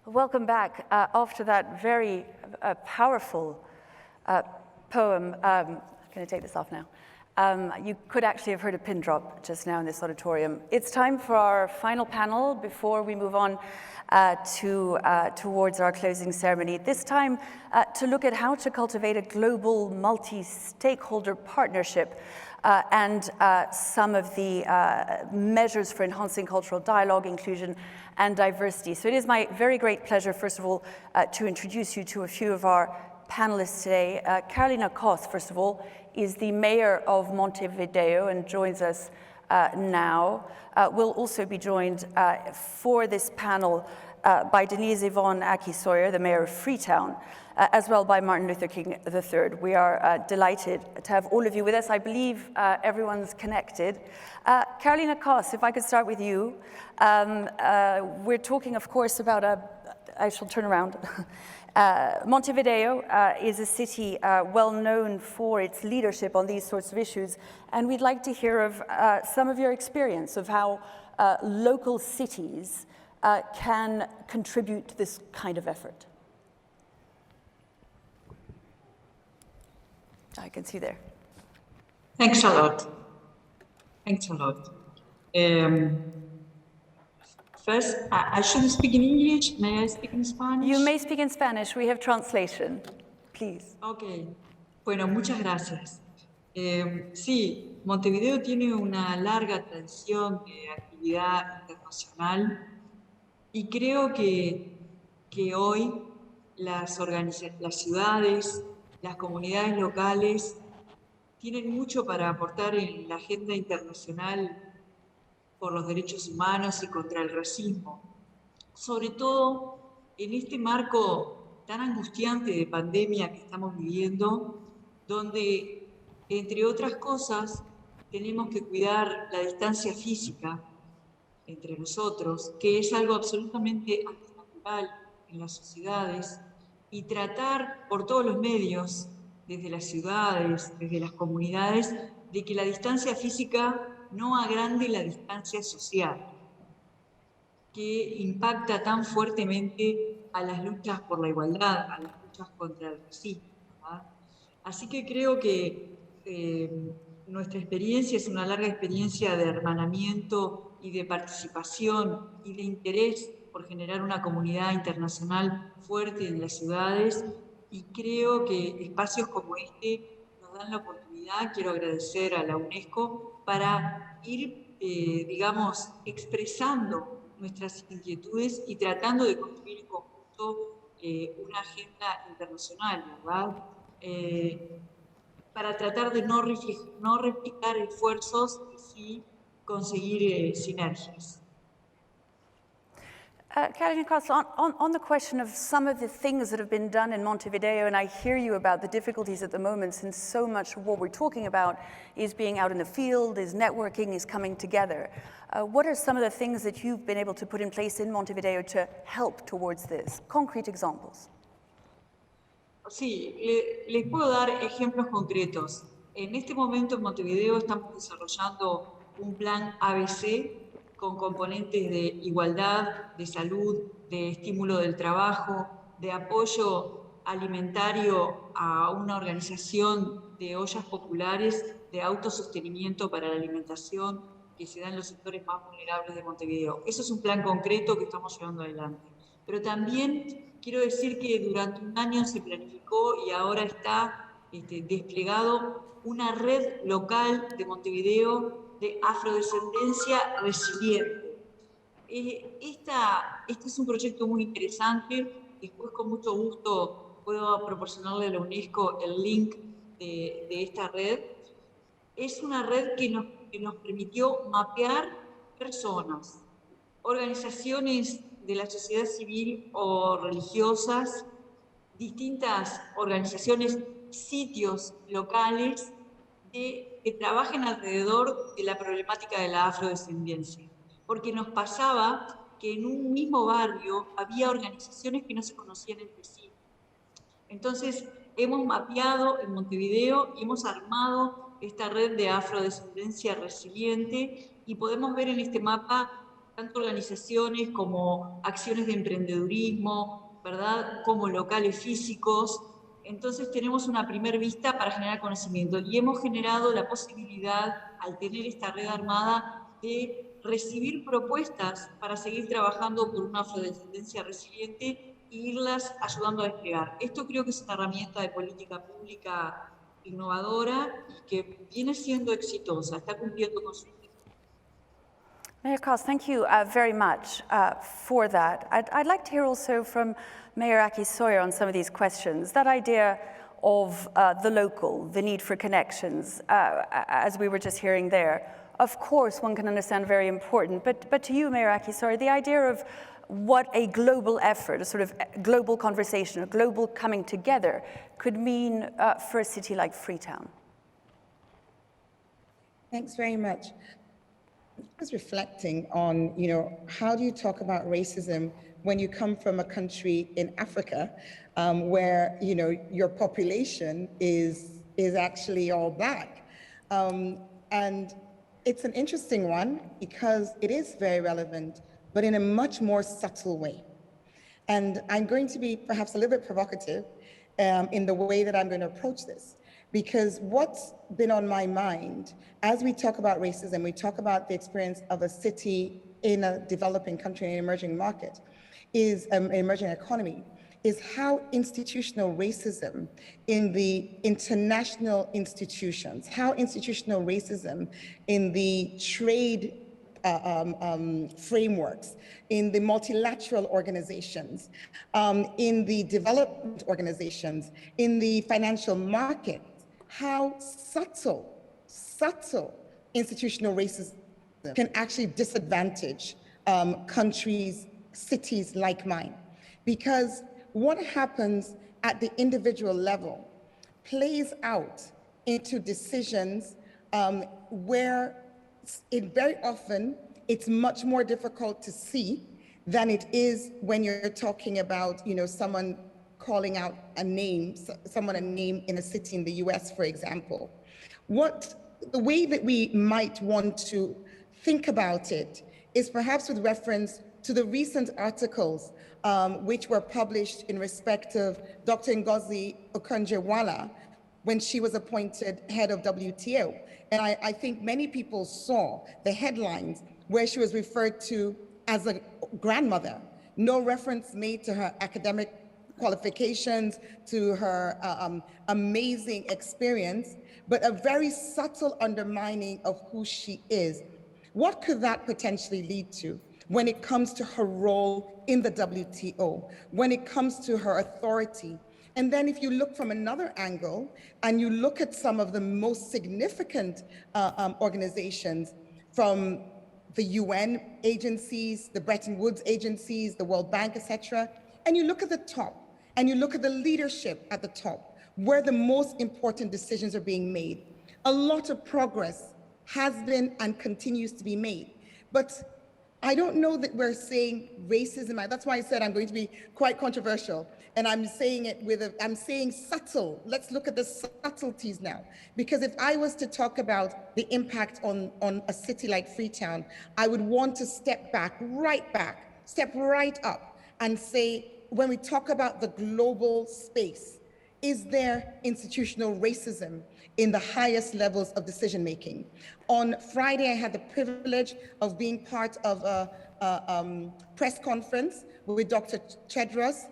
Welcome back. After that very powerful poem, I'm going to take this off now. You could actually have heard a pin drop just now in this auditorium. It's time for our final panel before we move on towards our closing ceremony. This time to look at how to cultivate a global multi-stakeholder partnership and some of the measures for enhancing cultural dialogue, inclusion, and diversity. So it is my very great pleasure, first of all, to introduce you to a few of our panelists today. Carolina Cosse, first of all, is the mayor of Montevideo and joins us now. We'll also be joined for this panel by Denise, Yvonne, Aki-Sawyerr, the mayor of Freetown, as well by Martin Luther King III. We are delighted to have all of you with us. I believe everyone's connected. Carolina Cosse, if I could start with you. We're talking, of course, about I shall turn around. Montevideo is a city well known for its leadership on these sorts of issues, and we'd like to hear of some of your experience of how local cities can contribute to this kind of effort. I can see there. Thanks a lot. Thanks a lot. First, I should speak in English. May I speak in Spanish? You may speak in Spanish. We have translation. Please. Okay. Bueno, muchas gracias. Sí, Montevideo tiene una larga tradición de actividad internacional y creo que hoy las ciudades, las comunidades locales tienen mucho para aportar en la agenda internacional por los derechos humanos y contra el racismo, sobre todo en este marco tan angustiante de pandemia que estamos viviendo, donde, entre otras cosas, tenemos que cuidar la distancia física entre nosotros, que es algo absolutamente antinatural en las sociedades, y tratar por todos los medios, desde las ciudades, desde las comunidades, de que la distancia física no agrande la distancia social, que impacta tan fuertemente a las luchas por la igualdad, a las luchas contra el racismo, ¿verdad? Así que creo que nuestra experiencia es una larga experiencia de hermanamiento y de participación y de interés por generar una comunidad internacional fuerte en las ciudades, y creo que espacios como este nos dan la oportunidad. Quiero agradecer a la UNESCO para ir, digamos, expresando nuestras inquietudes y tratando de construir en conjunto una agenda internacional, ¿verdad? Para tratar de no replicar esfuerzos y sí conseguir sinergias. Carolina Cosse, on the question of some of the things that have been done in Montevideo, and I hear you about the difficulties at the moment, since so much of what we're talking about is being out in the field, is networking, is coming together. What are some of the things that you've been able to put in place in Montevideo to help towards this? Concrete examples. Sí, les puedo dar ejemplos concretos. En este momento en Montevideo estamos desarrollando un plan ABC con componentes de igualdad, de salud, de estímulo del trabajo, de apoyo alimentario a una organización de ollas populares de autosostenimiento para la alimentación que se da en los sectores más vulnerables de Montevideo. Eso es un plan concreto que estamos llevando adelante. Pero también quiero decir que durante un año se planificó y ahora está desplegado una red local de Montevideo de afrodescendencia resiliente. Este es un proyecto muy interesante. Después, con mucho gusto, puedo proporcionarle a la UNESCO el link de esta red. Es una red que nos permitió mapear personas, organizaciones de la sociedad civil o religiosas, distintas organizaciones, sitios locales que trabajen alrededor de la problemática de la afrodescendencia, porque nos pasaba que en un mismo barrio había organizaciones que no se conocían entre sí. Entonces, hemos mapeado en Montevideo y hemos armado esta red de afrodescendencia resiliente y podemos ver en este mapa tanto organizaciones como acciones de emprendedurismo, ¿verdad? Como locales físicos. Entonces tenemos una primer vista para generar conocimiento y hemos generado la posibilidad, al tener esta red armada, de recibir propuestas para seguir trabajando por una afrodescendencia resiliente e irlas ayudando a desplegar. Esto creo que es una herramienta de política pública innovadora y que viene siendo exitosa, está cumpliendo con su objetivo. Mayor Cosse, thank you very much for that. I'd like to hear also from Mayor Aki-Sawyerr on some of these questions. That idea of the local, the need for connections, as we were just hearing there, of course one can understand very important, but to you, Mayor Aki-Sawyerr, the idea of what a global effort, a sort of global conversation, a global coming together could mean for a city like Freetown. Thanks very much. I was reflecting on, how do you talk about racism when you come from a country in Africa where, your population is actually all Black. And it's an interesting one because it is very relevant, but in a much more subtle way. And I'm going to be perhaps a little bit provocative in the way that I'm going to approach this. Because what's been on my mind, as we talk about racism, we talk about the experience of a city in a developing country, an emerging market, is an emerging economy, is how institutional racism in the international institutions, how institutional racism in the trade frameworks, in the multilateral organizations, in the development organizations, in the financial market, how subtle institutional racism can actually disadvantage countries, cities like mine. Because what happens at the individual level plays out into decisions where very often it's much more difficult to see than it is when you're talking about, someone calling out a name in a city in the US, for example. The way that we might want to think about it is perhaps with reference to the recent articles which were published in respect of Dr. Ngozi Okonjo-Iweala when she was appointed head of WTO. And I think many people saw the headlines where she was referred to as a grandmother. No reference made to her academic qualifications, to her amazing experience, but a very subtle undermining of who she is. What could that potentially lead to when it comes to her role in the WTO, when it comes to her authority? And then if you look from another angle and you look at some of the most significant organizations, from the UN agencies, the Bretton Woods agencies, the World Bank, etc., and you look at the top and you look at the leadership at the top, where the most important decisions are being made, a lot of progress has been and continues to be made. But I don't know that we're saying racism. That's why I said I'm going to be quite controversial. And I'm saying it I'm saying subtle. Let's look at the subtleties now. Because if I was to talk about the impact on a city like Freetown, I would want to step right up and say, when we talk about the global space, is there institutional racism in the highest levels of decision making? On Friday, I had the privilege of being part of a press conference with Dr. Tedros,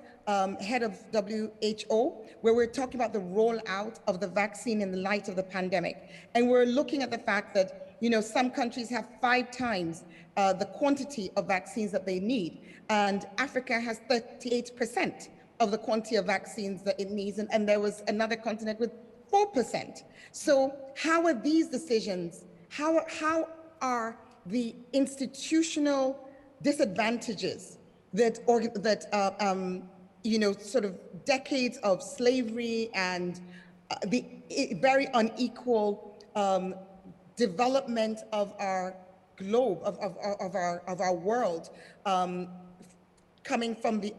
head of WHO, where we're talking about the rollout of the vaccine in the light of the pandemic. And we're looking at the fact that, some countries have 5 times the quantity of vaccines that they need. And Africa has 38% of the quantity of vaccines that it needs. And there was another continent with 4%. So how are these decisions, how are the institutional disadvantages that sort of decades of slavery and the very unequal development of our globe, of our world, coming from the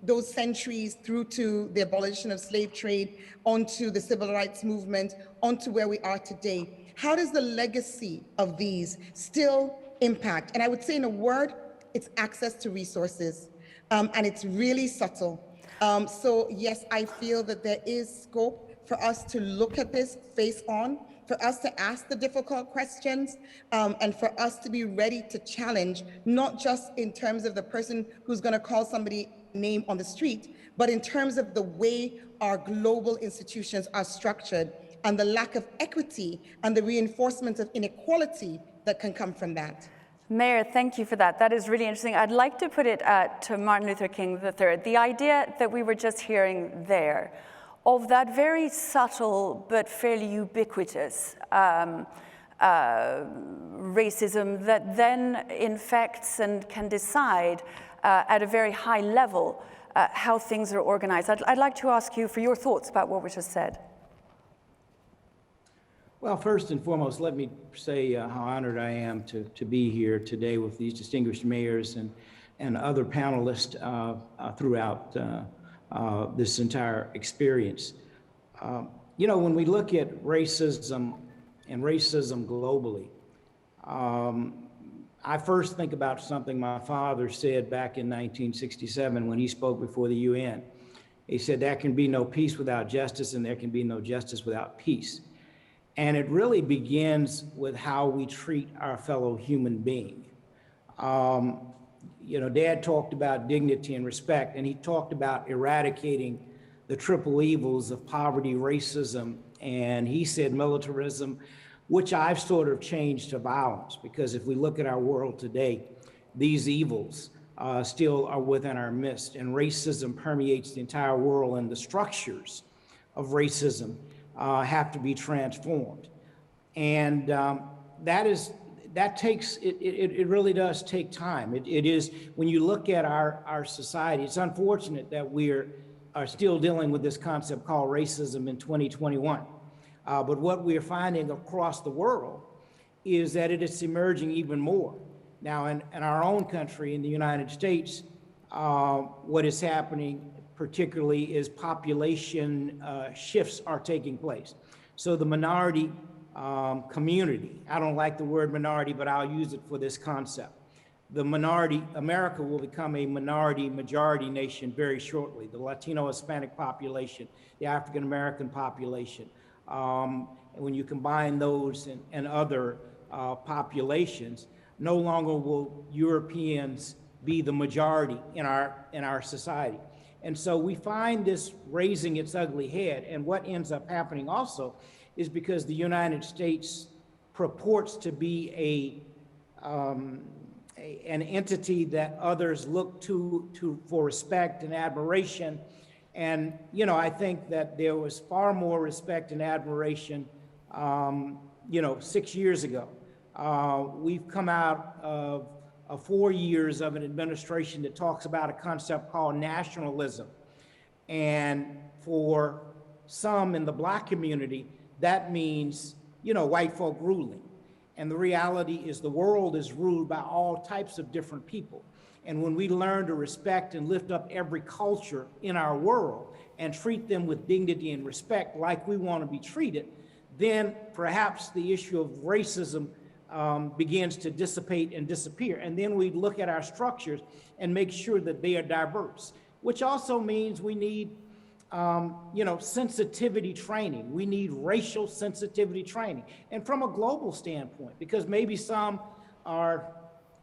those centuries through to the abolition of slave trade, onto the civil rights movement, onto where we are today. How does the legacy of these still impact? And I would say in a word, it's access to resources, and it's really subtle. So yes, I feel that there is scope for us to look at this face on, for us to ask the difficult questions, and for us to be ready to challenge, not just in terms of the person who's going to call somebody name on the street, but in terms of the way our global institutions are structured and the lack of equity and the reinforcement of inequality that can come from that. Mayor, thank you for that. That is really interesting. I'd like to put it to Martin Luther King III. The idea that we were just hearing there, of that very subtle but fairly ubiquitous racism that then infects and can decide at a very high level how things are organized. I'd like to ask you for your thoughts about what was just said. Well, first and foremost, let me say how honored I am to be here today with these distinguished mayors and other panelists throughout this entire experience. You know, when we look at racism and racism globally, I first think about something my father said back in 1967 when he spoke before the UN. He said, there can be no peace without justice, and there can be no justice without peace. And it really begins with how we treat our fellow human being. You know, Dad talked about dignity and respect, and he talked about eradicating the triple evils of poverty, racism, and he said militarism, which I've sort of changed to violence, because if we look at our world today, these evils still are within our midst, and racism permeates the entire world, and the structures of racism have to be transformed. And it really does take time. It is, when you look at our society, it's unfortunate that we are still dealing with this concept called racism in 2021. But what we are finding across the world is that it is emerging even more. Now, in our own country, in the United States, what is happening particularly is population shifts are taking place. So the minority community, I don't like the word minority, but I'll use it for this concept. The minority, America will become a minority majority nation very shortly. The Latino Hispanic population, the African American population. And when you combine those and other populations, no longer will Europeans be the majority in our society. And so we find this raising its ugly head. And what ends up happening also is because the United States purports to be an entity that others look to for respect and admiration. And, you know, I think that there was far more respect and admiration, 6 years ago. We've come out of 4 years of an administration that talks about a concept called nationalism. And for some in the Black community, that means, white folk ruling. And the reality is the world is ruled by all types of different people. And when we learn to respect and lift up every culture in our world and treat them with dignity and respect like we want to be treated, then perhaps the issue of racism begins to dissipate and disappear. And then we look at our structures and make sure that they are diverse, which also means we need sensitivity training. We need racial sensitivity training. And from a global standpoint, because maybe some are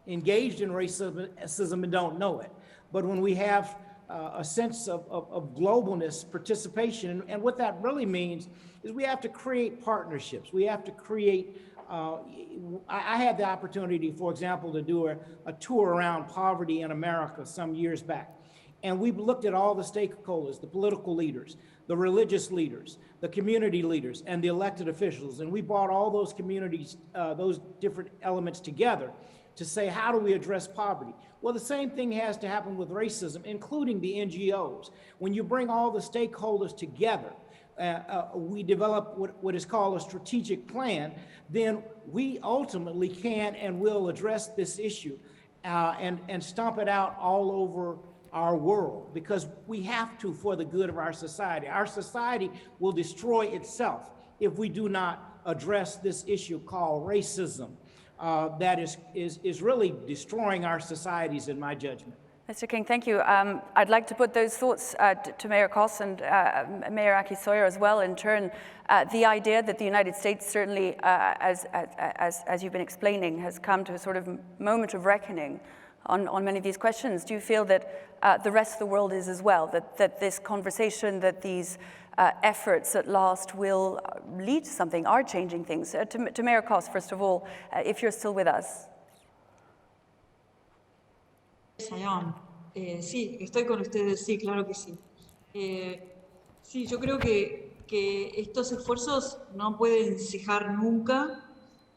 engaged in racism and don't know it. But when we have a sense of globalness, participation, and what that really means is we have to create partnerships. We have to create, I had the opportunity, for example, to do a tour around poverty in America some years back. And we looked at all the stakeholders, the political leaders, the religious leaders, the community leaders, and the elected officials. And we brought all those communities, those different elements together to say, how do we address poverty? Well, the same thing has to happen with racism, including the NGOs. When you bring all the stakeholders together, we develop what is called a strategic plan, then we ultimately can and will address this issue and stomp it out all over our world, because we have to for the good of our society. Our society will destroy itself if we do not address this issue called racism that is really destroying our societies, in my judgment. Mr. King, thank you. I'd like to put those thoughts to Mayor Cosse and Mayor Aki-Sawyerr as well. In turn, the idea that the United States certainly, as you've been explaining, has come to a sort of moment of reckoning on many of these questions. Do you feel that the rest of the world is as well, that this conversation, that these efforts at last will lead to something, are changing things? To Mayor Cosse, first of all, if you're still with us. Sí, estoy con ustedes, sí, claro que sí. Sí, yo creo que estos esfuerzos no pueden cejar nunca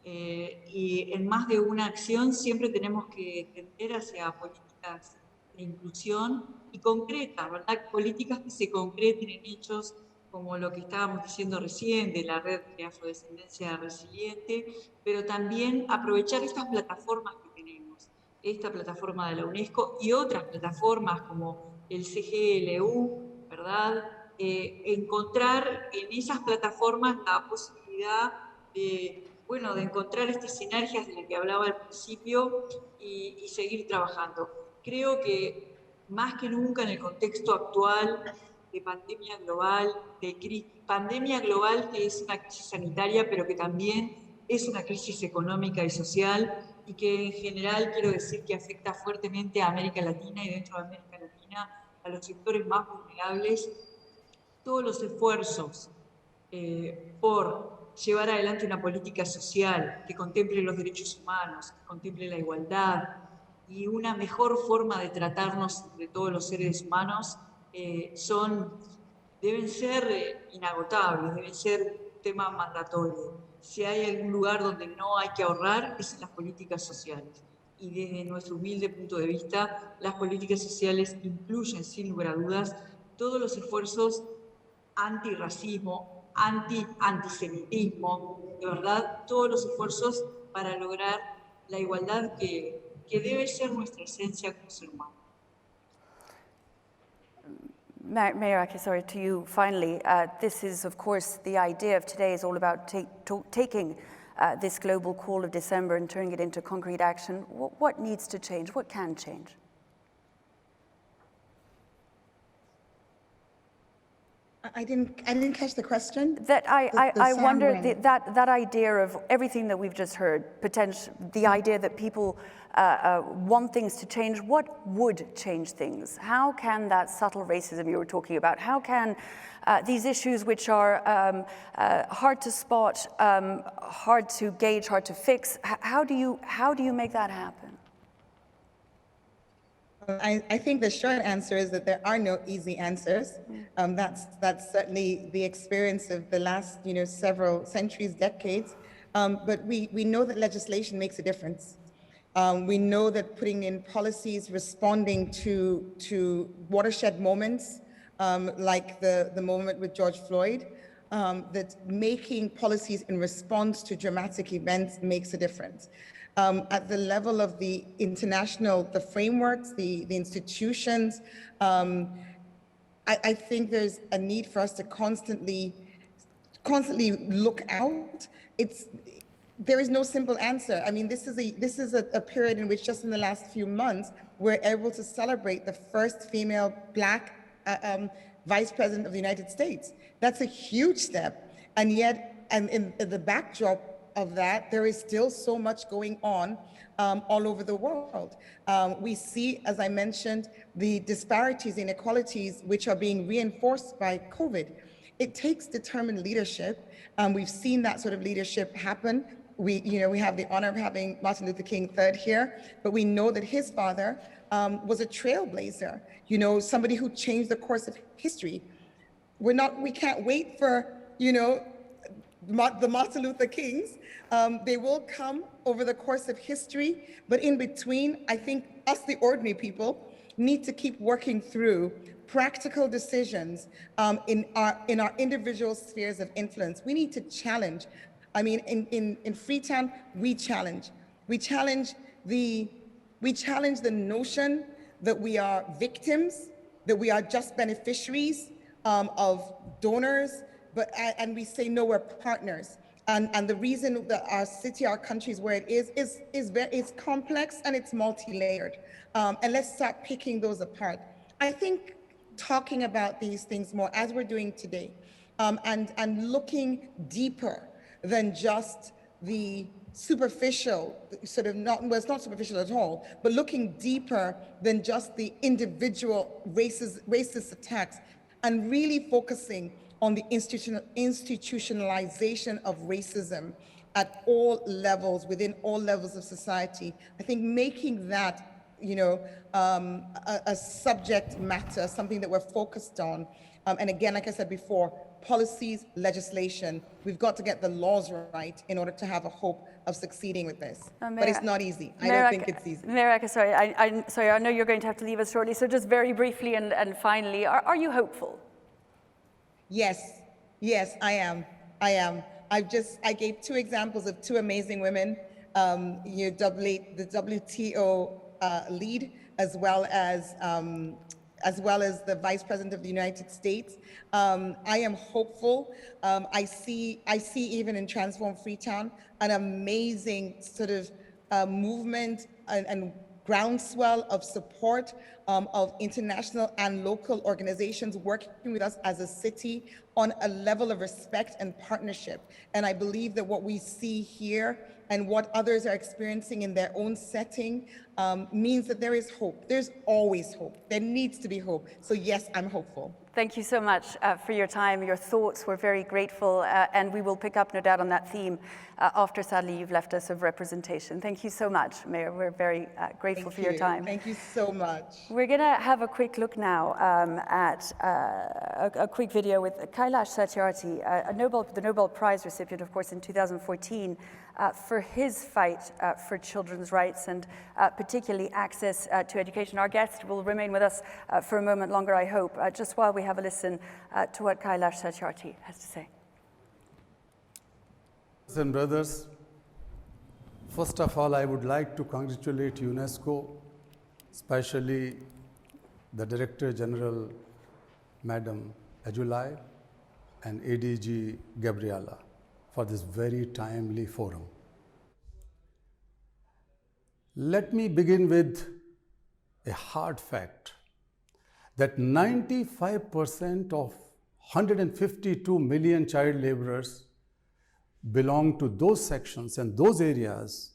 y en más de una acción siempre tenemos que tender hacia políticas de inclusión y concretas, ¿verdad? Políticas que se concreten en hechos como lo que estábamos diciendo recién de la red de afrodescendencia resiliente, pero también aprovechar estas plataformas que tenemos. Esta plataforma de la UNESCO y otras plataformas como el CGLU, ¿verdad? Encontrar en esas plataformas la posibilidad de, bueno, de encontrar estas sinergias de las que hablaba al principio y seguir trabajando. Creo que más que nunca en el contexto actual de pandemia global, pandemia global que es una crisis sanitaria, pero que también es una crisis económica y social, y que en general quiero decir que afecta fuertemente a América Latina y dentro de América Latina a los sectores más vulnerables. Todos los esfuerzos por llevar adelante una política social que contemple los derechos humanos, que contemple la igualdad y una mejor forma de tratarnos entre todos los seres humanos deben ser inagotables, deben ser tema mandatorio. Si hay algún lugar donde no hay que ahorrar, es en las políticas sociales. Y desde nuestro humilde punto de vista, las políticas sociales incluyen, sin lugar a dudas, todos los esfuerzos antirracismo, antisemitismo, de verdad, todos los esfuerzos para lograr la igualdad que debe ser nuestra esencia como ser humano. Mayor Aki-Sawyerr, to you finally. This is, of course, the idea of today is all about taking this global call of December and turning it into concrete action. What needs to change? What can change? I didn't catch the question. That I wonder that idea of everything that we've just heard, the idea that people want things to change. What would change things? How can that subtle racism you were talking about? How can these issues, which are hard to spot, hard to gauge, hard to fix, how do you make that happen? I think the short answer is that there are no easy answers. That's certainly the experience of the last, several centuries, decades. But we know that legislation makes a difference. We know that putting in policies responding to watershed moments, like the moment with George Floyd, that making policies in response to dramatic events makes a difference. At the level of the international, the frameworks, the institutions, I think there's a need for us to constantly look out. There is no simple answer. I mean, this is a period in which just in the last few months, we're able to celebrate the first female Black Vice President of the United States. That's a huge step. And yet, and in the backdrop of that, there is still so much going on all over the world. We see, as I mentioned, the disparities, inequalities, which are being reinforced by COVID. It takes determined leadership. We've seen that sort of leadership happen. We have the honor of having Martin Luther King III here, but we know that his father was a trailblazer, somebody who changed the course of history. We can't wait for, the Martin Luther Kings. They will come over the course of history, but in between, I think us, the ordinary people, need to keep working through practical decisions in our individual spheres of influence. We need to challenge. I mean, in Freetown, we challenge. We challenge the notion that we are victims, that we are just beneficiaries of donors, and we say no, we're partners. And the reason that our city, our country is where it is complex and it's multi-layered. And let's start picking those apart. I think talking about these things more, as we're doing today, and looking deeper than just the superficial, sort of well, it's not superficial at all, but looking deeper than just the individual racist attacks, and really focusing on the institutionalization of racism at all levels, within all levels of society. I think making that, a subject matter, something that we're focused on. And again, like I said before, policies, legislation, we've got to get the laws right in order to have a hope of succeeding with this. But it's not easy. I don't think it's easy. Mayor Aki-Sawyerr, sorry, I know you're going to have to leave us shortly, so just very briefly and finally, are you hopeful? Yes, I am. I gave two examples of two amazing women, the WTO lead, as well as the Vice President of the United States. I am hopeful. I see even in Transform Freetown an amazing sort of movement and groundswell of support of international and local organizations working with us as a city on a level of respect and partnership. And I believe that what we see here and what others are experiencing in their own setting means that there is hope. There's always hope. There needs to be hope. So yes, I'm hopeful. Thank you so much for your time, your thoughts. We're very grateful, and we will pick up, no doubt, on that theme after, sadly, you've left us of representation. Thank you so much, Mayor. We're very grateful for your time. Thank you so much. We're going to have a quick look now at a quick video with Kailash Satyarthi, the Nobel Prize recipient, of course, in 2014, for his fight for children's rights and particularly access to education. Our guest will remain with us for a moment longer, I hope, just while we have a listen to what Kailash Satyarthi has to say. And brothers, first of all, I would like to congratulate UNESCO, especially the Director General, Madam Ajulai, and ADG Gabriela, for this very timely forum. Let me begin with a hard fact that 95% of 152 million child laborers belong to those sections and those areas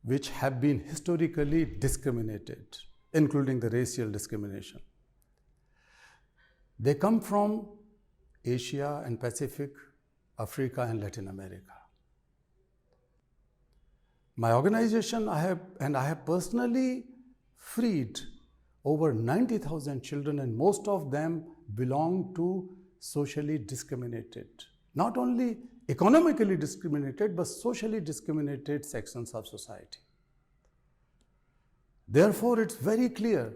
which have been historically discriminated, including the racial discrimination. They come from Asia and Pacific, Africa and Latin America. My organization, I have personally freed over 90,000 children, and most of them belong to socially discriminated, not only economically discriminated, but socially discriminated sections of society. Therefore, it's very clear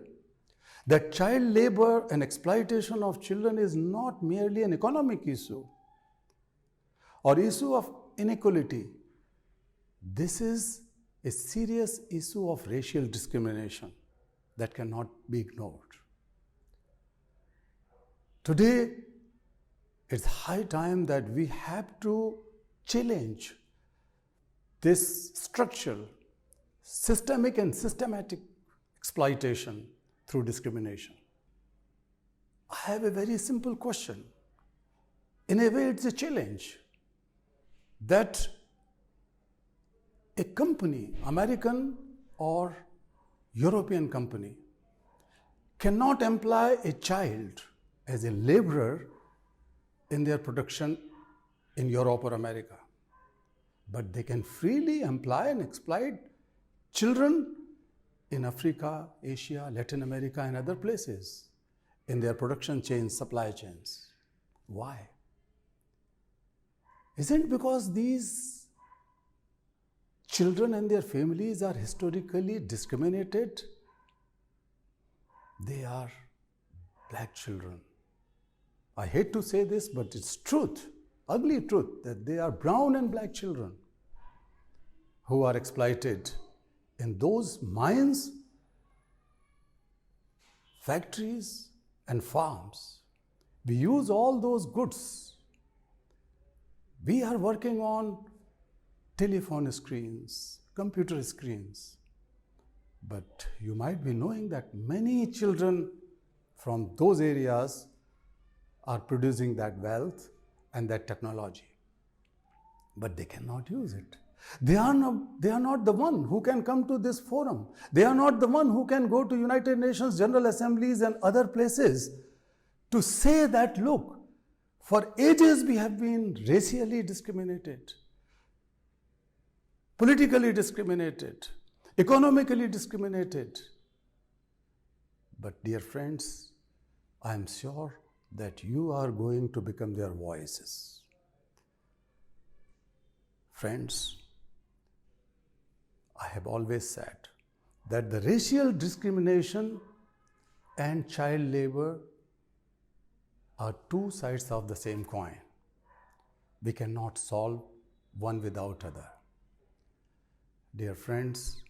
that child labor and exploitation of children is not merely an economic issue or issue of inequality. This is a serious issue of racial discrimination that cannot be ignored. Today, it's high time that we have to challenge this structural, systemic and systematic exploitation through discrimination. I have a very simple question. In a way, it's a challenge that a company, American or European company, cannot employ a child as a laborer in their production in Europe or America. But they can freely employ and exploit children in Africa, Asia, Latin America, and other places in their production chains, supply chains. Why? Isn't it because these children and their families are historically discriminated? they are black children. I hate to say this, but it's truth, ugly truth, that they are brown and black children who are exploited in those mines, factories, and farms. We use all those goods. We are working on telephone screens, computer screens. But you might be knowing that many children from those areas are producing that wealth and that technology. But they cannot use it. They are not the one who can come to this forum. They are not the one who can go to United Nations General Assemblies and other places to say that, look, for ages we have been racially discriminated, politically discriminated, economically discriminated. But dear friends, I am sure that you are going to become their voices. Friends, I have always said that the racial discrimination and child labor are two sides of the same coin. We cannot solve one without other. Dear friends,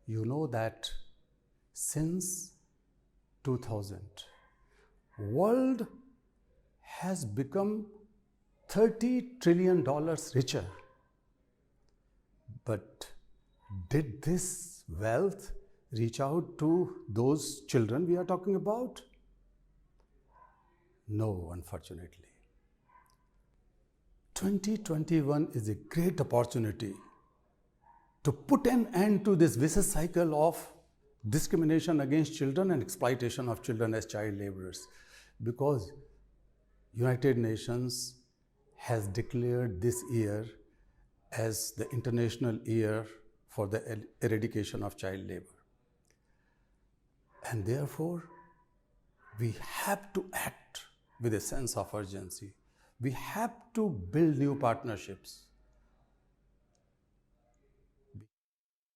you know that since 2000, world has become $30 trillion richer. But did this wealth reach out to those children we are talking about? No, unfortunately. 2021 is a great opportunity to put an end to this vicious cycle of discrimination against children and exploitation of children as child laborers, because United Nations has declared this year as the International Year for the Eradication of Child Labor. And therefore, we have to act with a sense of urgency. We have to build new partnerships.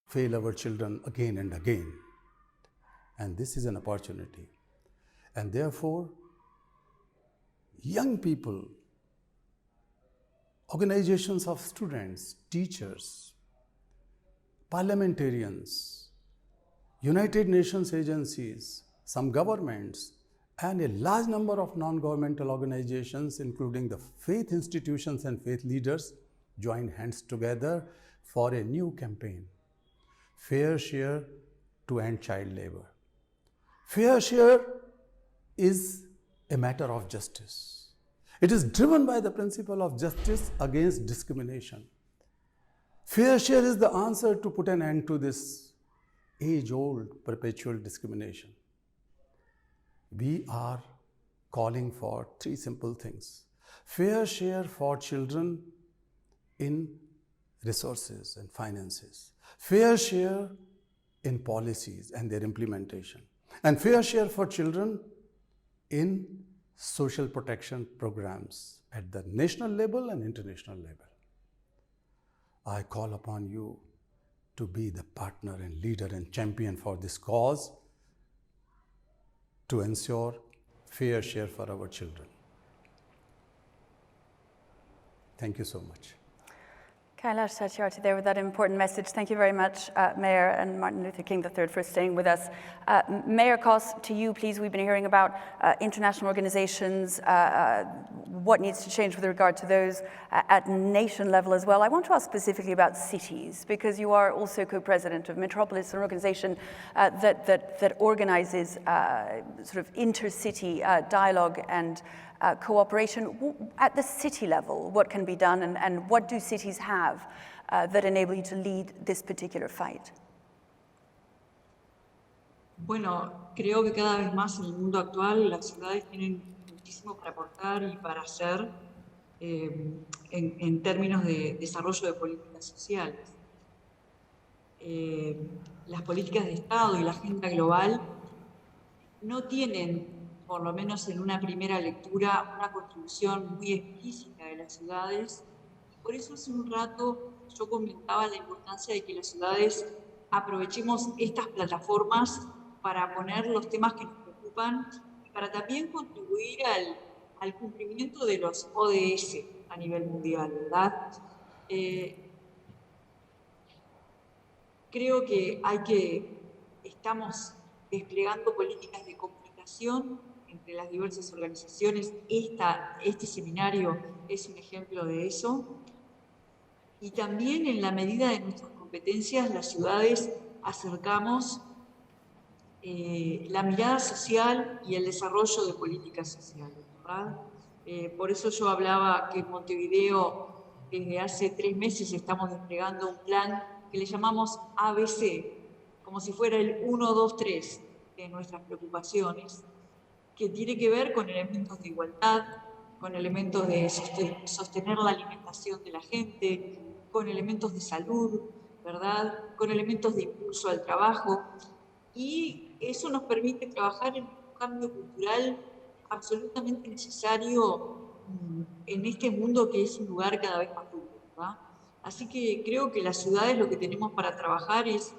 Fail our children again and again. And this is an opportunity. And therefore, young people, organizations of students, teachers, parliamentarians, United Nations agencies, some governments, and a large number of non-governmental organizations, including the faith institutions and faith leaders, joined hands together for a new campaign, Fair Share to End Child Labor. Fair share is a matter of justice. It is driven by the principle of justice against discrimination. Fair share is the answer to put an end to this age-old perpetual discrimination. We are calling for three simple things. Fair share for children in resources and finances. Fair share in policies and their implementation. And fair share for children in social protection programs at the national level and international level. I call upon you to be the partner and leader and champion for this cause to ensure fair share for our children. Thank you so much. Kailash, Satyarthi there with that important message. Thank you very much, Mayor and Martin Luther King III for staying with us. Mayor Cosse, to you, please. We've been hearing about international organizations, what needs to change with regard to those at nation level as well. I want to ask specifically about cities, because you are also co-president of Metropolis, an organization that organizes sort of intercity dialogue and cooperation. At the city level, what can be done, and what do cities have that enable you to lead this particular fight? Bueno, creo que cada vez más en el mundo actual las ciudades tienen muchísimo para aportar y para hacer en términos de desarrollo de políticas sociales. Las políticas de Estado y la agenda global no tienen, por lo menos en una primera lectura, una contribución muy explícita de las ciudades. Por eso hace un rato yo comentaba la importancia de que las ciudades aprovechemos estas plataformas para poner los temas que nos preocupan y para también contribuir al cumplimiento de los ODS a nivel mundial, ¿verdad? Creo que estamos desplegando políticas de comunicación entre las diversas organizaciones. Este seminario es un ejemplo de eso. Y también, en la medida de nuestras competencias, las ciudades acercamos la mirada social y el desarrollo de políticas sociales, ¿verdad? Por eso yo hablaba que en Montevideo, desde hace 3 meses, estamos desplegando un plan que le llamamos ABC, como si fuera el 1, 2, 3 de nuestras preocupaciones, que tiene que ver con elementos de igualdad, con elementos de sostener la alimentación de la gente, con elementos de salud, ¿verdad? Con elementos de impulso al trabajo. Y eso nos permite trabajar en un cambio cultural absolutamente necesario en este mundo que es un lugar cada vez más duro, ¿verdad? Así que creo que las ciudades lo que tenemos para trabajar es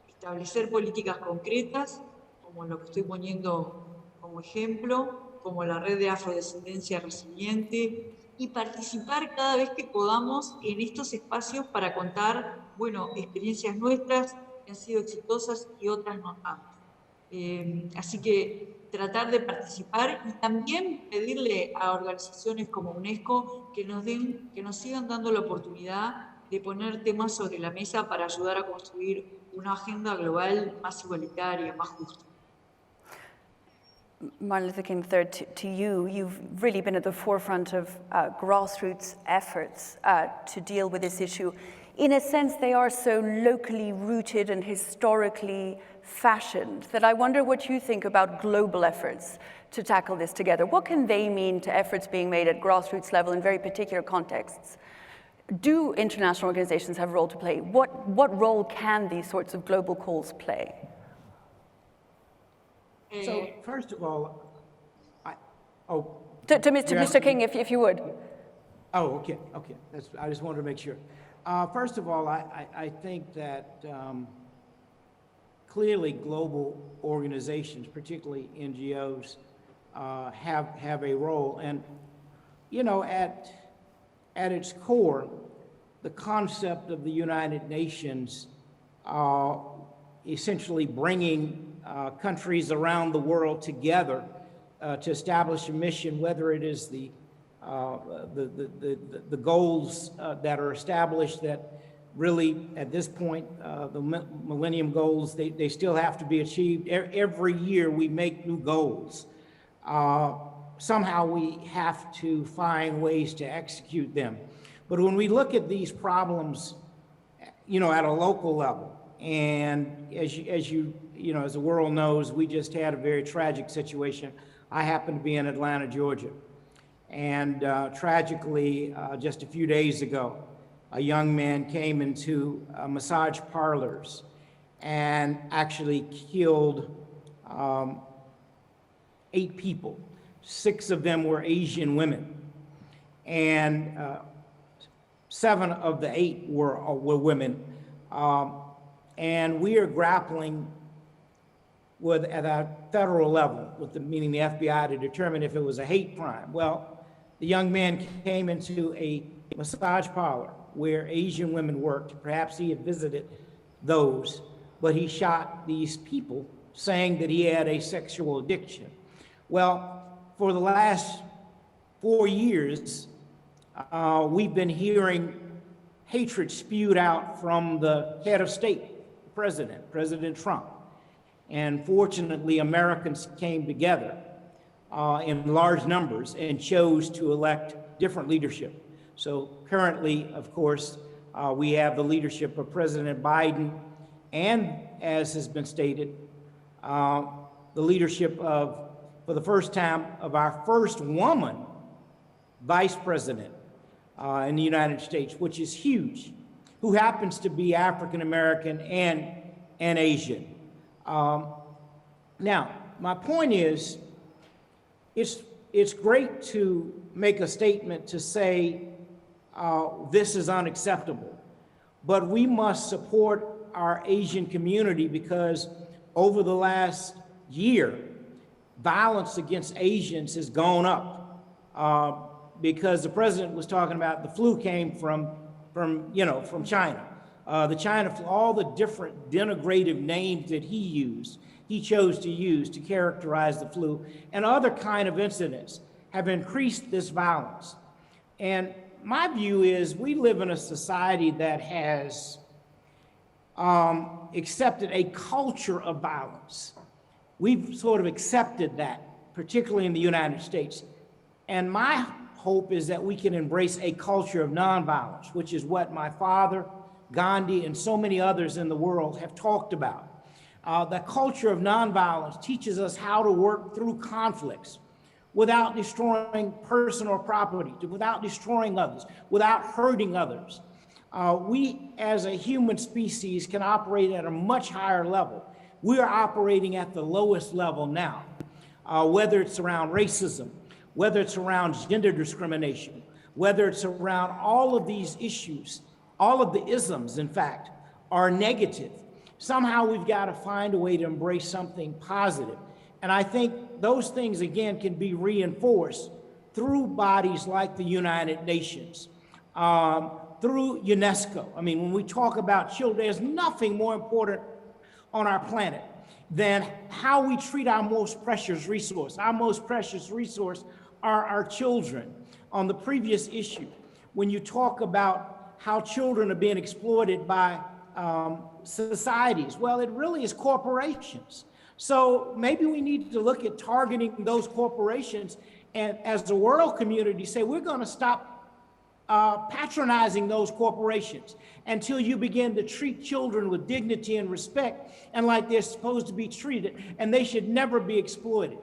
establecer políticas concretas, como lo que estoy poniendo como ejemplo, como la red de afrodescendencia resiliente, y participar cada vez que podamos en estos espacios para contar, bueno, experiencias nuestras que han sido exitosas y otras no tanto. Así que tratar de participar y también pedirle a organizaciones como UNESCO que nos sigan dando la oportunidad de poner temas sobre la mesa para ayudar a construir una agenda global más igualitaria, más justa. Martin Luther King III, to you, you've really been at the forefront of grassroots efforts to deal with this issue. In a sense, they are so locally rooted and historically fashioned that I wonder what you think about global efforts to tackle this together. What can they mean to efforts being made at grassroots level in very particular contexts? Do international organizations have a role to play? What role can these sorts of global calls play? So first of all, To Mr. King, if you would. Oh, okay. I just wanted to make sure. First of all, I think that clearly global organizations, particularly NGOs, have a role. And, you know, at its core, the concept of the United Nations essentially bringing countries around the world together to establish a mission, whether it is the goals that are established that really at this point, the Millennium Goals, they still have to be achieved. Every year we make new goals. Somehow we have to find ways to execute them. But when we look at these problems, you know, at a local level, and as the world knows, we just had a very tragic situation. I happen to be in Atlanta, Georgia. And tragically, just a few days ago, a young man came into massage parlors and actually killed 8 people. 6 of them were Asian women. And 7 of the 8 were women. And we are grappling with, at a federal level, meaning the FBI, to determine if it was a hate crime. Well, the young man came into a massage parlor where Asian women worked. Perhaps he had visited those, but he shot these people saying that he had a sexual addiction. Well, for the last 4 years, we've been hearing hatred spewed out from the head of state, President Trump. And fortunately, Americans came together in large numbers and chose to elect different leadership. So currently, of course, we have the leadership of President Biden and, as has been stated, the leadership of, for the first time, of our first woman vice president in the United States, which is huge, who happens to be African American and Asian. Now, my point is, it's great to make a statement to say this is unacceptable, but we must support our Asian community because over the last year, violence against Asians has gone up because the president was talking about the flu came from China. The China flu, all the different denigrative names that he chose to use to characterize the flu, and other kind of incidents have increased this violence. And my view is we live in a society that has accepted a culture of violence. We've sort of accepted that, particularly in the United States. And my hope is that we can embrace a culture of nonviolence, which is what my father, Gandhi, and so many others in the world have talked about. The culture of nonviolence teaches us how to work through conflicts without destroying personal property, without destroying others, without hurting others. We, as a human species, can operate at a much higher level. We are operating at the lowest level now, whether it's around racism, whether it's around gender discrimination, whether it's around all of these issues, all of the isms, in fact, are negative. Somehow we've got to find a way to embrace something positive. And I think those things, again, can be reinforced through bodies like the United Nations, through UNESCO. I mean, when we talk about children, there's nothing more important on our planet than how we treat our most precious resource. Our most precious resource are our children. On the previous issue, when you talk about how children are being exploited by societies, well, it really is corporations. So maybe we need to look at targeting those corporations and, as the world community, say we're going to stop patronizing those corporations until you begin to treat children with dignity and respect and like they're supposed to be treated, and they should never be exploited.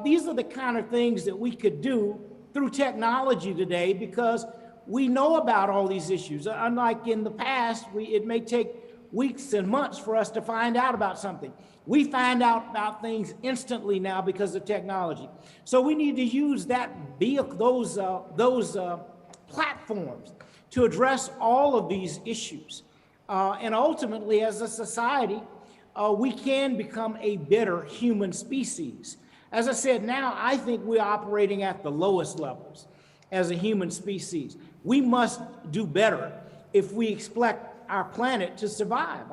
These are the kind of things that we could do through technology today, because we know about all these issues. Unlike in the past, it may take weeks and months for us to find out about something. We find out about things instantly now because of technology. So we need to use those platforms to address all of these issues. And ultimately, as a society, we can become a better human species. As I said, now I think we're operating at the lowest levels as a human species. We must do better if we expect our planet to survive.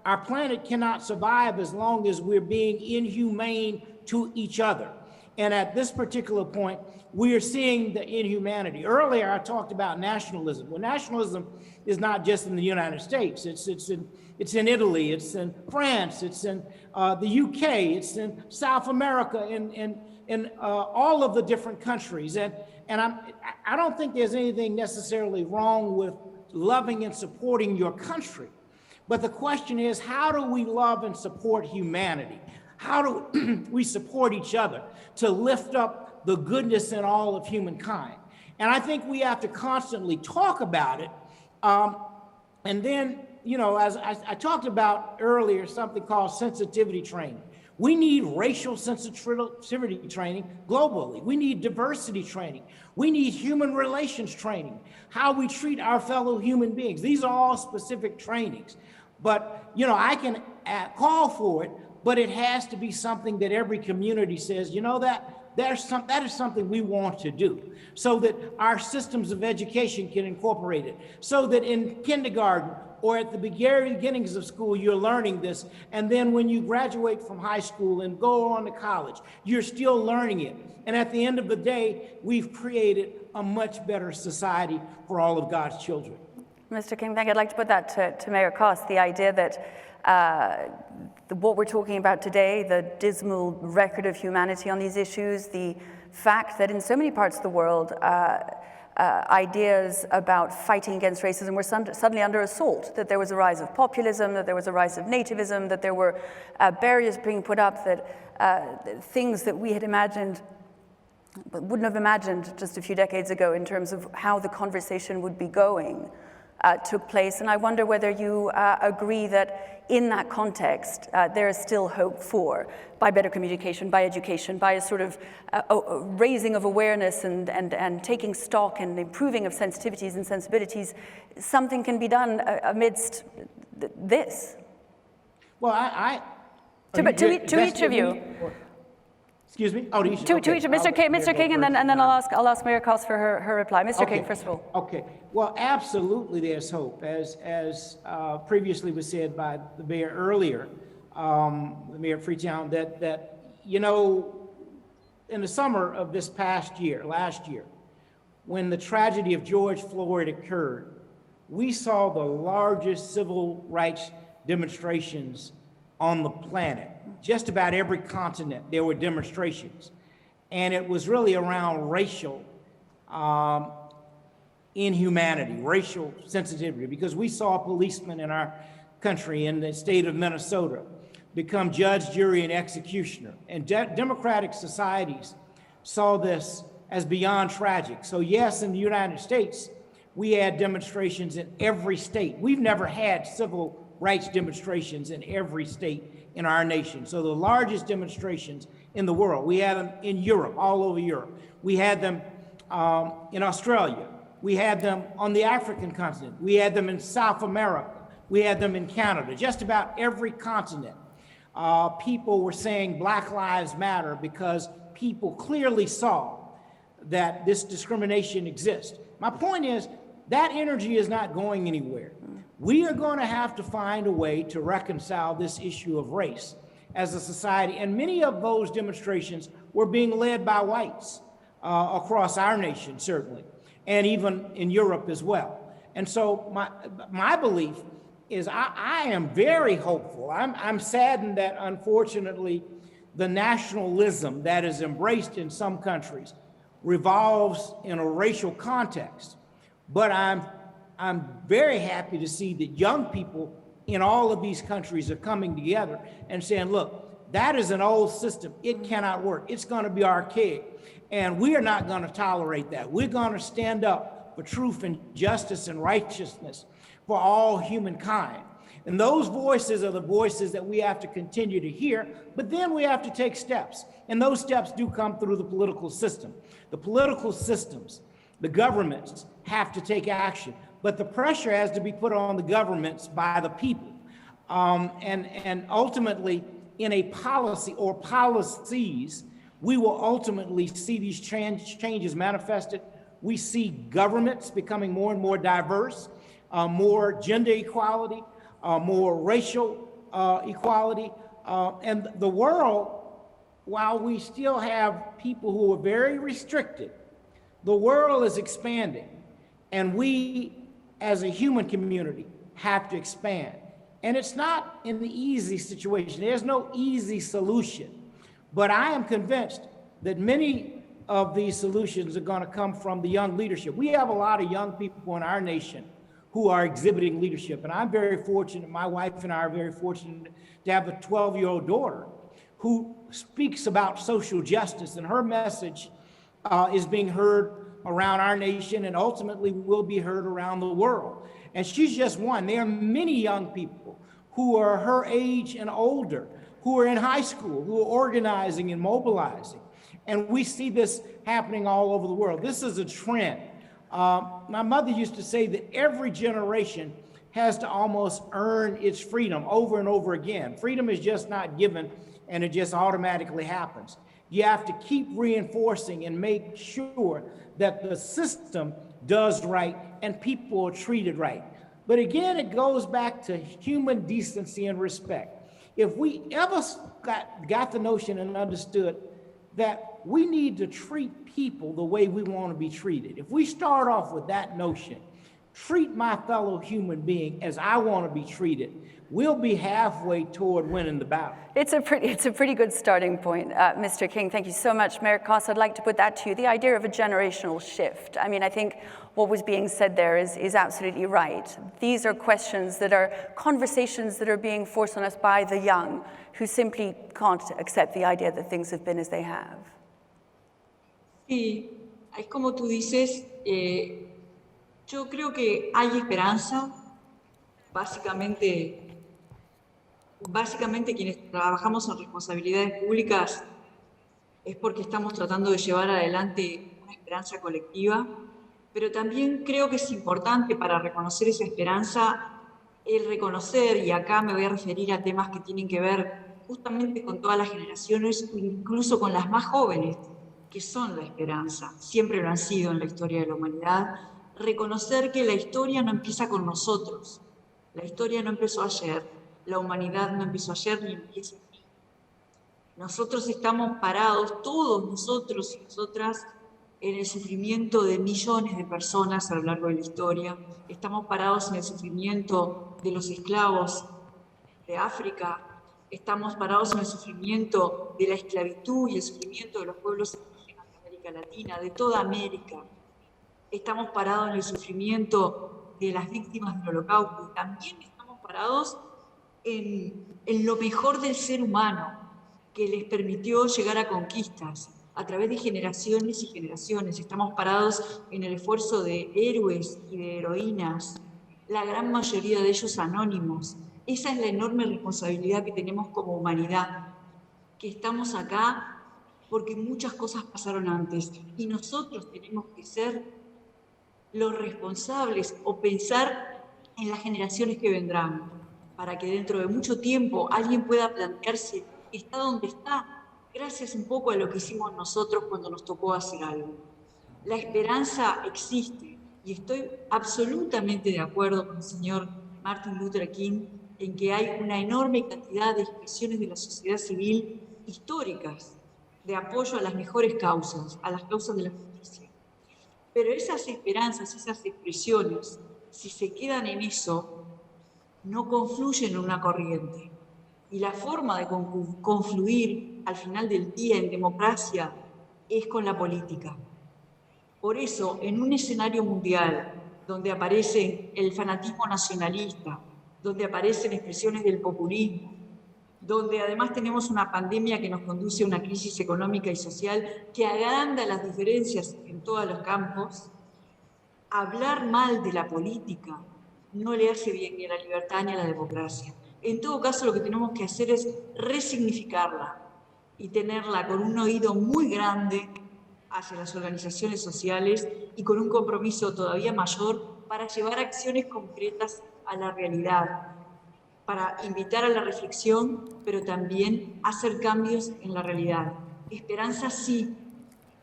Our planet cannot survive as long as we're being inhumane to each other. And at this particular point, we are seeing the inhumanity. Earlier, I talked about nationalism. Well, nationalism is not just in the United States. It's in Italy, it's in France, it's in the UK, it's in South America, in all of the different countries. And I don't think there's anything necessarily wrong with loving and supporting your country. But the question is, how do we love and support humanity? How do we support each other to lift up the goodness in all of humankind? And I think we have to constantly talk about it. And then, as I talked about earlier, something called sensitivity training. We need racial sensitivity training globally. We need diversity training. We need human relations training, how we treat our fellow human beings. These are all specific trainings. But, I can call for it, but it has to be something that every community says, that is something we want to do, so that our systems of education can incorporate it, so that in kindergarten or at the beginnings of school, you're learning this. And then when you graduate from high school and go on to college, you're still learning it. And at the end of the day, we've created a much better society for all of God's children. Mr. King, I'd like to put that to Mayor Cosse, the idea that what we're talking about today, the dismal record of humanity on these issues, the fact that in so many parts of the world, ideas about fighting against racism were suddenly under assault, that there was a rise of populism, that there was a rise of nativism, that there were barriers being put up, that things that we had imagined, but wouldn't have imagined just a few decades ago in terms of how the conversation would be going, took place. And I wonder whether you agree that in that context, there is still hope for, by better communication, by education, by a sort of raising of awareness and taking stock and improving of sensitivities and sensibilities, something can be done amidst this. Well, To each of you. Excuse me? Oh, to each, To okay. each of Mr. King, and then I'll ask Mayor Cosse for her reply. Mr. King, first of all. Okay. Well, absolutely, there's hope, as previously was said by the mayor earlier, the mayor of Freetown, that you know, in the summer of this last year, when the tragedy of George Floyd occurred, we saw the largest civil rights demonstrations on the planet. Just about every continent, there were demonstrations. And it was really around racial inhumanity, racial sensitivity, because we saw policemen in our country, in the state of Minnesota, become judge, jury, and executioner. And democratic societies saw this as beyond tragic. So yes, in the United States, we had demonstrations in every state. We've never had civil rights demonstrations in every state in our nation. So the largest demonstrations in the world, we had them in Europe, all over Europe. We had them in Australia. We had them on the African continent. We had them in South America. We had them in Canada. Just about every continent, people were saying Black Lives Matter because people clearly saw that this discrimination exists. My point is, that energy is not going anywhere. We are going to have to find a way to reconcile this issue of race as a society. And many of those demonstrations were being led by whites across our nation, certainly, and even in Europe as well. And so my belief is I am very hopeful. I'm saddened that, unfortunately, the nationalism that is embraced in some countries revolves in a racial context. But I'm very happy to see that young people in all of these countries are coming together and saying, look, that is an old system. It cannot work. It's going to be archaic. And we are not going to tolerate that. We're going to stand up for truth and justice and righteousness for all humankind. And those voices are the voices that we have to continue to hear, but then we have to take steps. And those steps do come through the political system. The political systems, the governments have to take action, but the pressure has to be put on the governments by the people. And ultimately, in a policy or policies, we will ultimately see these changes manifested. We see governments becoming more and more diverse, more gender equality, more racial equality, and the world, while we still have people who are very restricted, the world is expanding, and we as a human community have to expand. And it's not an easy situation. There's no easy solution, but I am convinced that many of these solutions are going to come from the young leadership. We have a lot of young people in our nation who are exhibiting leadership, and I'm very fortunate, my wife and I are very fortunate to have a 12-year-old daughter who speaks about social justice, and her message is being heard around our nation and ultimately will be heard around the world. And she's just one. There are many young people who are her age and older, who are in high school, who are organizing and mobilizing. And we see this happening all over the world. This is a trend. My mother used to say that every generation has to almost earn its freedom over and over again. Freedom is just not given and it just automatically happens. You have to keep reinforcing and make sure that the system does right and people are treated right. But again, it goes back to human decency and respect. If we ever got the notion and understood that we need to treat people the way we want to be treated, if we start off with that notion, treat my fellow human being as I want to be treated, we'll be halfway toward winning the battle. It's a pretty good starting point, Mr. King. Thank you so much. Mayor Cosse, I'd like to put that to you, the idea of a generational shift. I mean, I think what was being said there is absolutely right. These are questions that are conversations that are being forced on us by the young who simply can't accept the idea that things have been as they have. Sí, es como tú dices, yo creo que hay esperanza. Básicamente quienes trabajamos en responsabilidades públicas es porque estamos tratando de llevar adelante una esperanza colectiva, pero también creo que es importante para reconocer esa esperanza el reconocer, y acá me voy a referir a temas que tienen que ver justamente con todas las generaciones, incluso con las más jóvenes, que son la esperanza, siempre lo han sido en la historia de la humanidad, reconocer que la historia no empieza con nosotros, la historia no empezó ayer, la humanidad no empezó ayer ni empieza aquí. Nosotros estamos parados, todos nosotros y nosotras, en el sufrimiento de millones de personas a lo largo de la historia. Estamos parados en el sufrimiento de los esclavos de África, estamos parados en el sufrimiento de la esclavitud y el sufrimiento de los pueblos indígenas de América Latina, de toda América. Estamos parados en el sufrimiento de las víctimas del Holocausto y también estamos parados en lo mejor del ser humano, que les permitió llegar a conquistas a través de generaciones y generaciones. Estamos parados en el esfuerzo de héroes y de heroínas, la gran mayoría de ellos anónimos. Esa es la enorme responsabilidad que tenemos como humanidad, que estamos acá porque muchas cosas pasaron antes y nosotros tenemos que ser los responsables o pensar en las generaciones que vendrán, para que dentro de mucho tiempo alguien pueda plantearse que está donde está, gracias un poco a lo que hicimos nosotros cuando nos tocó hacer algo. La esperanza existe y estoy absolutamente de acuerdo con el señor Martin Luther King en que hay una enorme cantidad de expresiones de la sociedad civil históricas de apoyo a las mejores causas, a las causas de la justicia. Pero esas esperanzas, esas expresiones, si se quedan en eso, no confluyen en una corriente. Y la forma de confluir al final del día en democracia es con la política. Por eso, en un escenario mundial donde aparece el fanatismo nacionalista, donde aparecen expresiones del populismo, donde además tenemos una pandemia que nos conduce a una crisis económica y social que agranda las diferencias en todos los campos, hablar mal de la política no le hace bien ni a la libertad ni a la democracia. En todo caso, lo que tenemos que hacer es resignificarla y tenerla con un oído muy grande hacia las organizaciones sociales y con un compromiso todavía mayor para llevar acciones concretas a la realidad, para invitar a la reflexión, pero también hacer cambios en la realidad. Esperanza sí,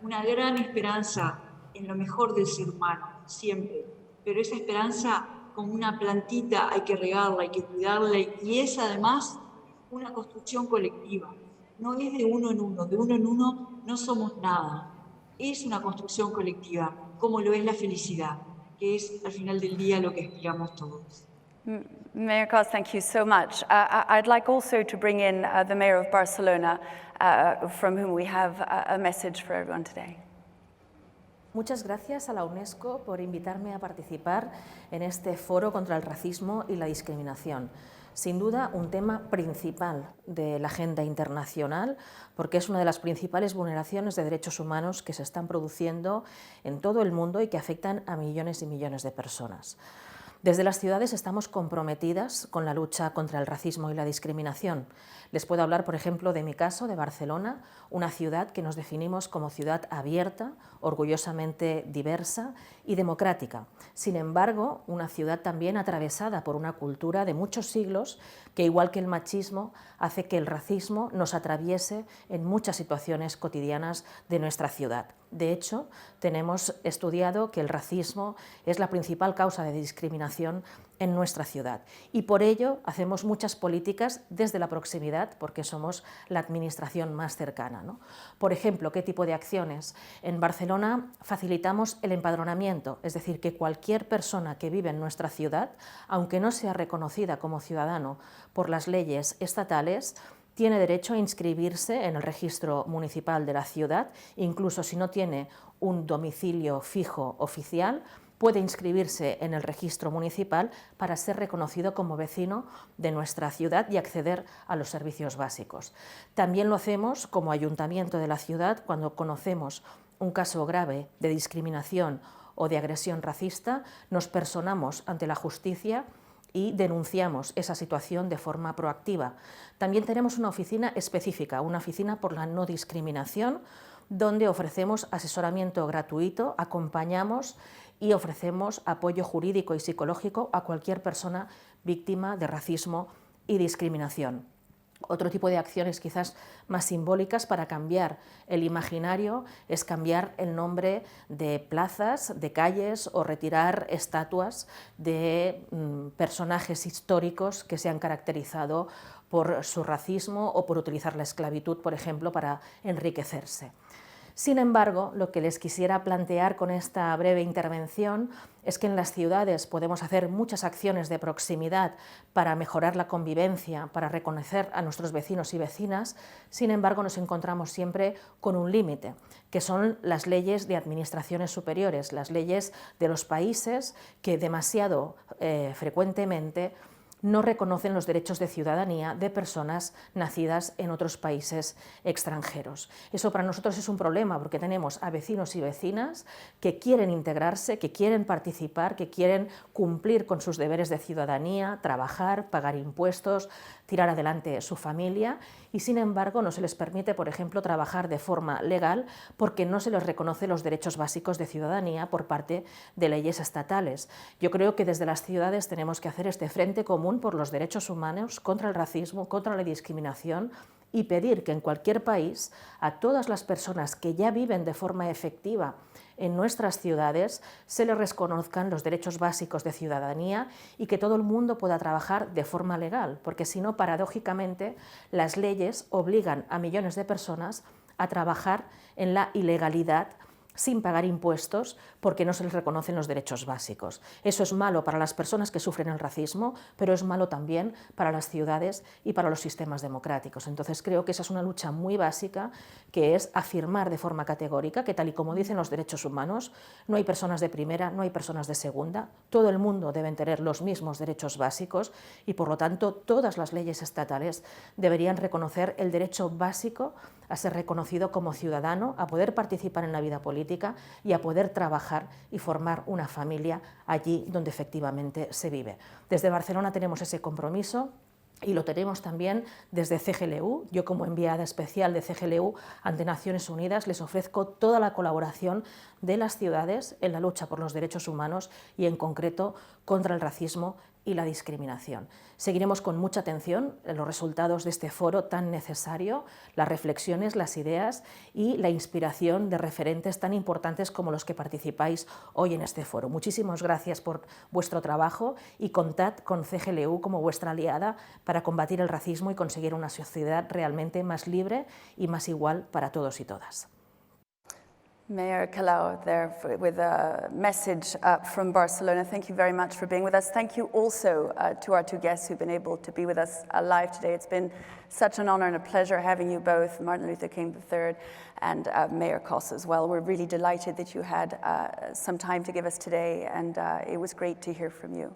una gran esperanza en lo mejor del ser humano, siempre, pero esa esperanza como una plantita hay que regarla, hay que cuidarla y es además una construcción colectiva. No es de uno en uno no somos nada. Es una construcción colectiva, como lo es la felicidad, que es al final del día lo que aspiramos todos. Mayor Cosse, thank you so much. I'd like also to bring in the Mayor of Barcelona, from whom we have a message for everyone today. Muchas gracias a la UNESCO por invitarme a participar en este foro contra el racismo y la discriminación. Sin duda, un tema principal de la agenda internacional, porque es una de las principales vulneraciones de derechos humanos que se están produciendo en todo el mundo y que afectan a millones y millones de personas. Desde las ciudades estamos comprometidas con la lucha contra el racismo y la discriminación. Les puedo hablar, por ejemplo, de mi caso, de Barcelona, una ciudad que nos definimos como ciudad abierta, orgullosamente diversa y democrática. Sin embargo, una ciudad también atravesada por una cultura de muchos siglos que, igual que el machismo, hace que el racismo nos atraviese en muchas situaciones cotidianas de nuestra ciudad. De hecho, tenemos estudiado que el racismo es la principal causa de discriminación en nuestra ciudad y por ello hacemos muchas políticas desde la proximidad porque somos la administración más cercana, ¿no? Por ejemplo, ¿qué tipo de acciones? En Barcelona facilitamos el empadronamiento, es decir, que cualquier persona que vive en nuestra ciudad, aunque no sea reconocida como ciudadano por las leyes estatales, tiene derecho a inscribirse en el registro municipal de la ciudad, incluso si no tiene un domicilio fijo oficial, puede inscribirse en el registro municipal para ser reconocido como vecino de nuestra ciudad y acceder a los servicios básicos. También lo hacemos como ayuntamiento de la ciudad cuando conocemos un caso grave de discriminación o de agresión racista, nos personamos ante la justicia y denunciamos esa situación de forma proactiva. También tenemos una oficina específica, una oficina por la no discriminación, donde ofrecemos asesoramiento gratuito, acompañamos y ofrecemos apoyo jurídico y psicológico a cualquier persona víctima de racismo y discriminación. Otro tipo de acciones quizás más simbólicas para cambiar el imaginario es cambiar el nombre de plazas, de calles o retirar estatuas de personajes históricos que se han caracterizado por su racismo o por utilizar la esclavitud, por ejemplo, para enriquecerse. Sin embargo, lo que les quisiera plantear con esta breve intervención es que en las ciudades podemos hacer muchas acciones de proximidad para mejorar la convivencia, para reconocer a nuestros vecinos y vecinas. Sin embargo, nos encontramos siempre con un límite, que son las leyes de administraciones superiores, las leyes de los países que demasiado frecuentemente no reconocen los derechos de ciudadanía de personas nacidas en otros países extranjeros. Eso para nosotros es un problema porque tenemos a vecinos y vecinas que quieren integrarse, que quieren participar, que quieren cumplir con sus deberes de ciudadanía, trabajar, pagar impuestos, tirar adelante su familia y sin embargo no se les permite, por ejemplo, trabajar de forma legal porque no se les reconoce los derechos básicos de ciudadanía por parte de leyes estatales. Yo creo que desde las ciudades tenemos que hacer este frente común por los derechos humanos, contra el racismo, contra la discriminación y pedir que en cualquier país a todas las personas que ya viven de forma efectiva en nuestras ciudades se les reconozcan los derechos básicos de ciudadanía y que todo el mundo pueda trabajar de forma legal, porque si no, paradójicamente, las leyes obligan a millones de personas a trabajar en la ilegalidad sin pagar impuestos porque no se les reconocen los derechos básicos. Eso es malo para las personas que sufren el racismo, pero es malo también para las ciudades y para los sistemas democráticos. Entonces creo que esa es una lucha muy básica, que es afirmar de forma categórica que, tal y como dicen los derechos humanos, no hay personas de primera, no hay personas de segunda, todo el mundo debe tener los mismos derechos básicos y, por lo tanto, todas las leyes estatales deberían reconocer el derecho básico a ser reconocido como ciudadano, a poder participar en la vida política y a poder trabajar y formar una familia allí donde efectivamente se vive. Desde Barcelona tenemos ese compromiso y lo tenemos también desde CGLU. Yo, como enviada especial de CGLU ante Naciones Unidas, les ofrezco toda la colaboración de las ciudades en la lucha por los derechos humanos y, en concreto, contra el racismo y la discriminación. Seguiremos con mucha atención en los resultados de este foro tan necesario, las reflexiones, las ideas y la inspiración de referentes tan importantes como los que participáis hoy en este foro. Muchísimas gracias por vuestro trabajo y contad con CGLU como vuestra aliada para combatir el racismo y conseguir una sociedad realmente más libre y más igual para todos y todas. Mayor Colau there with a message from Barcelona. Thank you very much for being with us. Thank you also to our two guests who've been able to be with us live today. It's been such an honor and a pleasure having you both, Martin Luther King III and Mayor Cosse as well. We're really delighted that you had some time to give us today, and it was great to hear from you.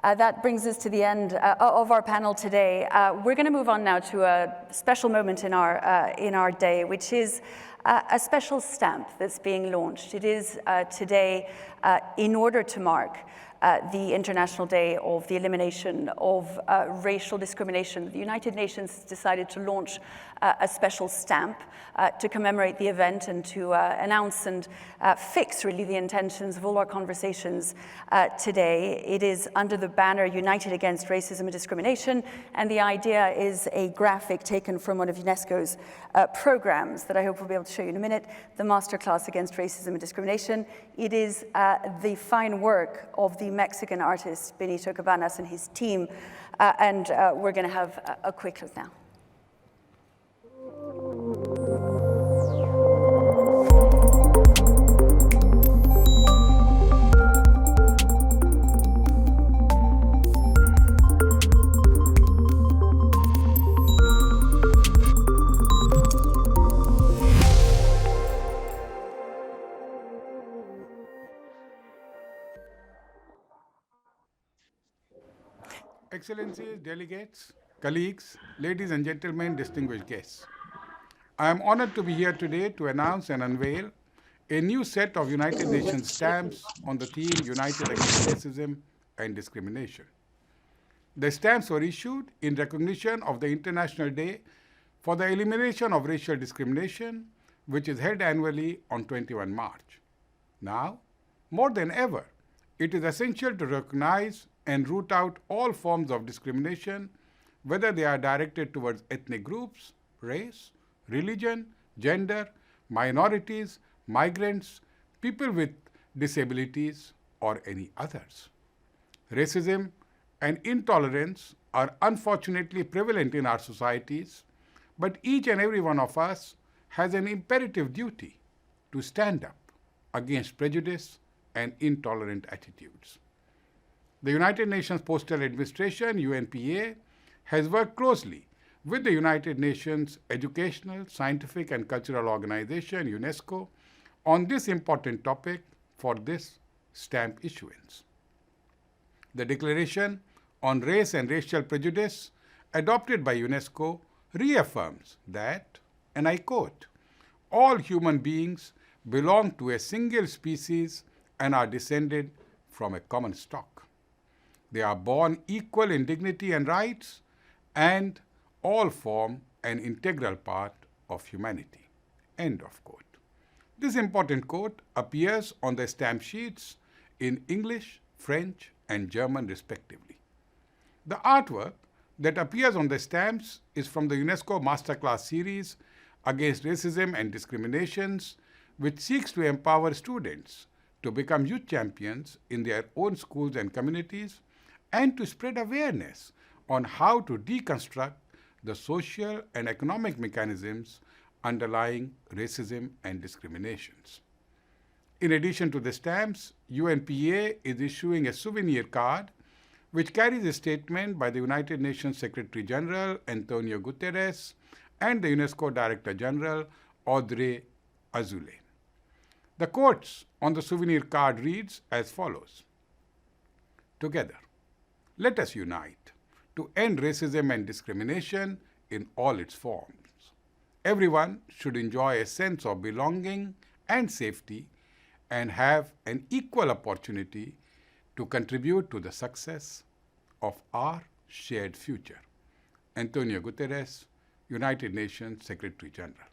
That brings us to the end of our panel today. We're going to move on now to a special moment in our day, which is a special stamp that's being launched. It is today in order to mark the International Day of the Elimination of Racial Discrimination. The United Nations decided to launch a special stamp to commemorate the event and to announce and fix really the intentions of all our conversations today. It is under the banner United Against Racism and Discrimination, and the idea is a graphic taken from one of UNESCO's programs that I hope we'll be able to show you in a minute, the Masterclass Against Racism and Discrimination. It is the fine work of the Mexican artist Benito Cabanas and his team, and we're going to have a quick look now. Excellencies, delegates, colleagues, ladies and gentlemen, distinguished guests. I am honored to be here today to announce and unveil a new set of United Nations stamps on the theme United Against Racism and Discrimination. The stamps were issued in recognition of the International Day for the Elimination of Racial Discrimination, which is held annually on 21 March. Now, more than ever, it is essential to recognize and root out all forms of discrimination whether they are directed towards ethnic groups, race, religion, gender, minorities, migrants, people with disabilities, or any others. Racism and intolerance are unfortunately prevalent in our societies, but each and every one of us has an imperative duty to stand up against prejudice and intolerant attitudes. The United Nations Postal Administration, UNPA, has worked closely with the United Nations Educational, Scientific and Cultural Organization, UNESCO, on this important topic for this stamp issuance. The Declaration on Race and Racial Prejudice, adopted by UNESCO, reaffirms that, and I quote, "All human beings belong to a single species and are descended from a common stock. They are born equal in dignity and rights, and all form an integral part of humanity." End of quote. This important quote appears on the stamp sheets in English, French, and German respectively. The artwork that appears on the stamps is from the UNESCO Masterclass series against racism and discriminations, which seeks to empower students to become youth champions in their own schools and communities and to spread awareness on how to deconstruct the social and economic mechanisms underlying racism and discriminations. In addition to the stamps, UNPA is issuing a souvenir card which carries a statement by the United Nations Secretary General Antonio Guterres and the UNESCO Director General Audrey Azoulay. The quotes on the souvenir card reads as follows: "Together, let us unite to end racism and discrimination in all its forms. Everyone should enjoy a sense of belonging and safety and have an equal opportunity to contribute to the success of our shared future." Antonio Guterres, United Nations Secretary General.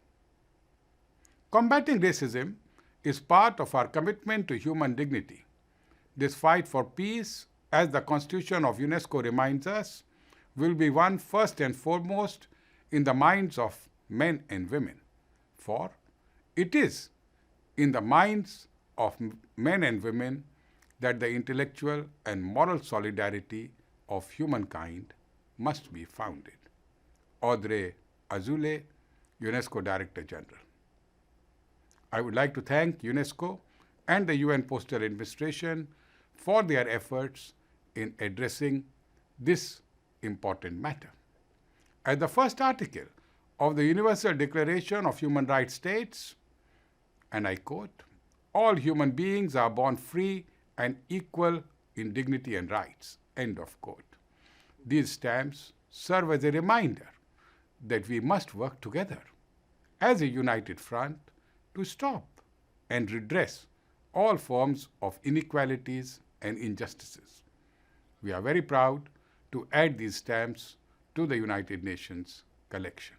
Combating racism is part of our commitment to human dignity. This fight for peace, as the Constitution of UNESCO reminds us, will be won first and foremost in the minds of men and women. For it is in the minds of men and women that the intellectual and moral solidarity of humankind must be founded. Audrey Azoulay, UNESCO Director General. I would like to thank UNESCO and the UN Postal Administration for their efforts in addressing this important matter. As the first article of the Universal Declaration of Human Rights states, and I quote, "All human beings are born free and equal in dignity and rights." End of quote. These stamps serve as a reminder that we must work together as a united front to stop and redress all forms of inequalities and injustices. We are very proud to add these stamps to the United Nations collection.